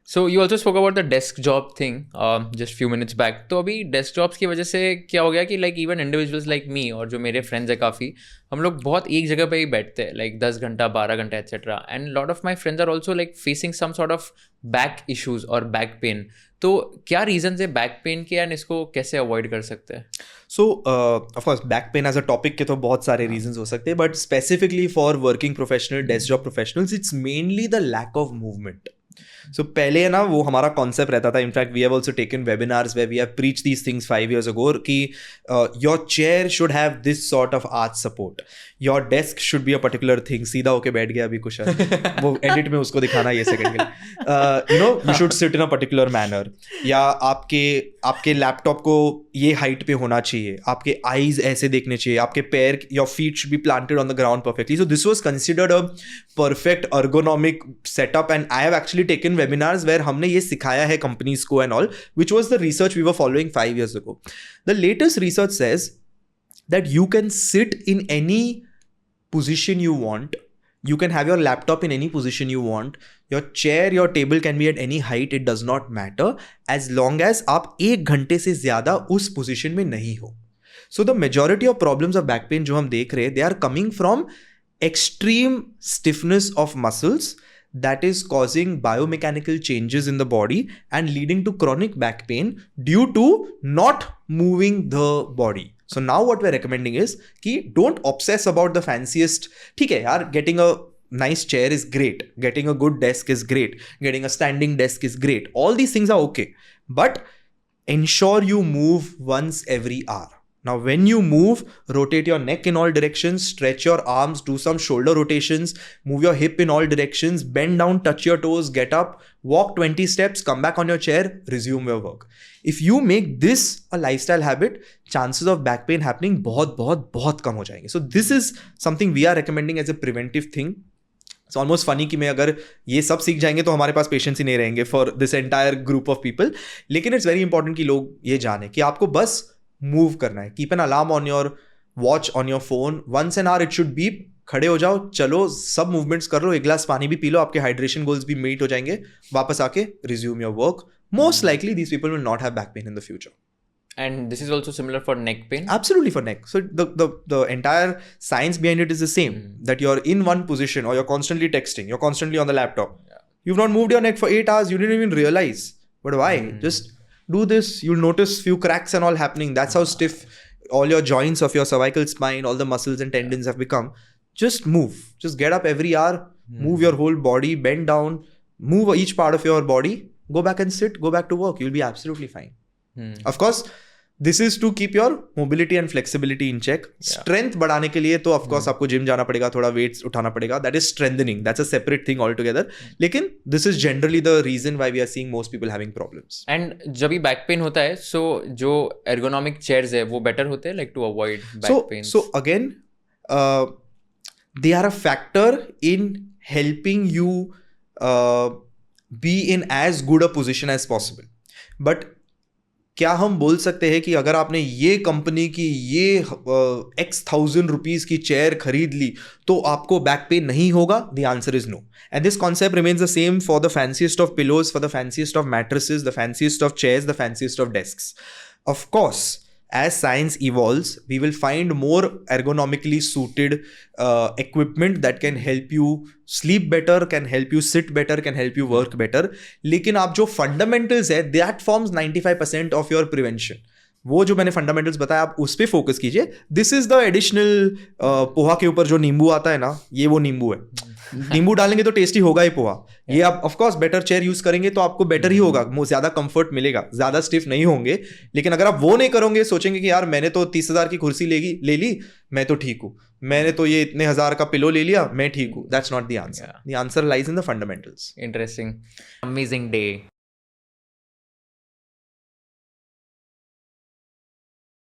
So you also spoke about the desk job thing just few minutes back. तो अभी desk jobs की वजह से क्या हो गया कि like even individuals like me और जो मेरे फ्रेंड्स है काफ़ी, हम लोग बहुत एक जगह पे ही बैठते हैं लाइक 10 घंटा 12 घंटा etcetera. And lot of my friends are also like facing some sort of back issues और बैक पेन. तो क्या रीजन है बैक पेन के एंड इसको कैसे अवॉइड कर सकते हैं? So of course back pain as a topic के तो बहुत सारे रीजंस हो सकते हैं, but specifically for working professional, desk job professionals, it's mainly the lack of movement. So पहले है ना वो हमारा कॉन्सेप्ट रहता था. In fact we have also taken webinars where we have preach these things 5 years ago कि your chair should have this sort of arch support, your desk should be a particular thing. सीधा होके बैठ गया अभी कुछ वो एडिट में उसको दिखाना ये सेकंड के लिए. You should sit in a particular manner, या आपके लैपटॉप को ये हाइट पे होना चाहिए, आपके आईज ऐसे देखने चाहिए, आपके पैर, your feet should be planted on the ground perfectly. So this was considered a perfect ergonomic setup, and I have actually taken webinars where हमने ये सिखाया है companies को and all, which was the research we were following 5 years ago. The latest research says that you can sit in any position you want. You can have your laptop in any position you want. Your chair, your table can be at any height. It does not matter as long as आप 1 घंटे से ज़्यादा उस position में नहीं हो. So the majority of problems of back pain जो हम देख रहे हैं, they are coming from extreme stiffness of muscles that is causing biomechanical changes in the body and leading to chronic back pain due to not moving the body. So now what we're recommending is कि don't obsess about the fanciest. ठीक है यार, getting a nice chair is great, getting a good desk is great, getting a standing desk is great, all these things are okay, but ensure you move once every hour. Now, when you move, rotate your neck in all directions, stretch your arms, do some shoulder rotations, move your hip in all directions, bend down, touch your toes, get up, walk 20 steps, come back on your chair, resume your work. If you make this a lifestyle habit, chances of back pain happening बहुत कम हो जाएंगे. So this is something we are recommending as a preventive thing. It's almost funny कि मैं अगर ये सब सीख जाएंगे तो हमारे पास पेशेंस ही नहीं रहेंगे for this entire group of people. लेकिन इट्स वेरी इंपॉर्टेंट कि लोग ये जाने कि आपको बस मूव करना है. Keep an alarm on your watch, on your phone, once an hour it should beep. खड़े हो जाओ, चलो, सब मूवमेंट्स कर लो, 1 ग्लास पानी भी पी लो, आपके हाइड्रेशन गोल्स भी मीट हो जाएंगे. वापस आके resume your work. Most likely these people will not have back pain in the future. And this is also similar for neck pain? Absolutely for neck. So the entire science behind it is the same, that you're in one position or you're constantly texting, you're constantly on the laptop. Yeah. You've not moved your neck for 8 hours, you didn't even realize. But why? Just do this, you'll notice few cracks and all happening. That's how stiff all your joints of your cervical spine, all the muscles and tendons have become. Just move. Just get up every hour, move your whole body, bend down, move each part of your body, go back and sit, go back to work. You'll be absolutely fine. Of course, this is to keep your mobility and flexibility in check. Strength बढ़ाने के लिए तो of course आपको gym जाना पड़ेगा, थोड़ा weights उठाना पड़ेगा. That is strengthening. That's a separate thing altogether. लेकिन this is generally the reason why we are seeing most people having problems. And जब भी बैक पेन होता है, so जो ergonomic chairs है वो better होते हैं like to avoid back pains? So again, they are a factor in helping you be in as good a position as possible. But क्या हम बोल सकते हैं कि अगर आपने ये कंपनी की ये X थाउजेंड रुपीज़ की चेयर खरीद ली तो आपको बैक पेन नहीं होगा? The answer is no. And this concept remains the same for the fanciest of pillows, for the fanciest of mattresses, the fanciest of chairs, the fanciest of desks. Of course, as science evolves, we will find more ergonomically suited equipment that can help you sleep better, can help you sit better, can help you work better. लेकिन आप जो fundamentals है, that forms 95% of your prevention. वो जो मैंने fundamentals बताया, आप उस पर फोकस कीजिए. This is the additional poha के ऊपर जो नींबू आता है ना, ये वो नींबू है. नींबू डालेंगे तो टेस्टी होगा ही पोहा. ये आप of course better chair use करेंगे तो आपको बेटर ही होगा, ज्यादा कंफर्ट मिलेगा, ज्यादा स्टिफ नहीं होंगे. लेकिन अगर आप वो नहीं करोगे, सोचेंगे कि यार मैंने तो 30,000 की कुर्सी ले ली, मैं तो ठीक हूँ, मैंने तो ये इतने 1000 का पिलो ले लिया, मैं ठीक हूँ. That's not the answer. The answer lies in the fundamentals. Interesting. Amazing day.